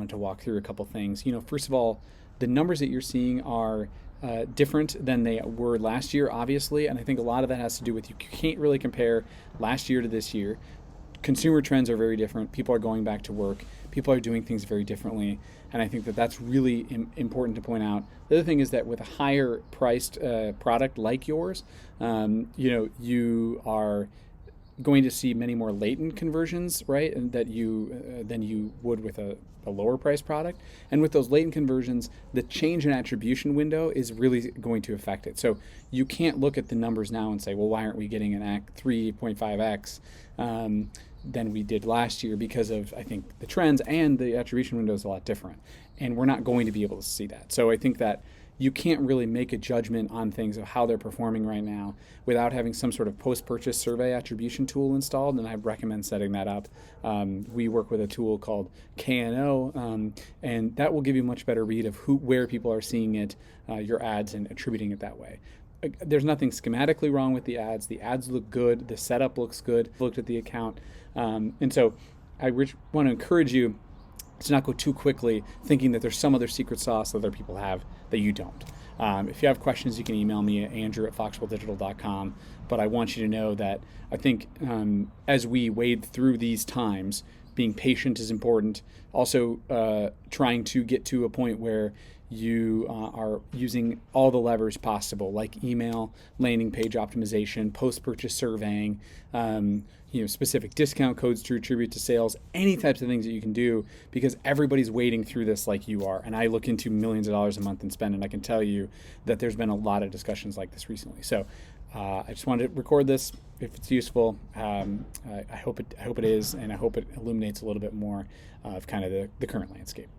wanted to walk through a couple things. First of all, the numbers that you're seeing are different than they were last year, obviously, and I think a lot of that has to do with you can't really compare last year to this year. Consumer trends are very different. People are going back to work. People are doing things very differently, and I think that that's really important to point out. The other thing is that with a higher priced product like yours, you are going to see many more latent conversions, right? And that you than you would with a lower price product. And with those latent conversions, the change in attribution window is really going to affect it. So you can't look at the numbers now and say, well, why aren't we getting an 3.5x than we did last year? Because of, I think, the trends, and the attribution window is a lot different. And we're not going to be able to see that. So I think that you can't really make a judgment on things of how they're performing right now without having some sort of post-purchase survey attribution tool installed, and I recommend setting that up. We work with a tool called KNO, and that will give you a much better read of where people are seeing it, your ads, and attributing it that way. There's nothing schematically wrong with the ads. The ads look good. The setup looks good. Looked at the account, and so I want to encourage you to not go too quickly thinking that there's some other secret sauce that other people have that you don't. If you have questions, you can email me at andrew@foxwelldigital.com. But I want you to know that I think as we wade through these times, being patient is important. Also, trying to get to a point where you are using all the levers possible, like email, landing page optimization, post-purchase surveying, specific discount codes to attribute to sales, any types of things that you can do, because everybody's wading through this like you are. And I look into millions of dollars a month and spend, and I can tell you that there's been a lot of discussions like this recently. So I just wanted to record this. If it's useful, I hope it is, and I hope it illuminates a little bit more of kind of the current landscape.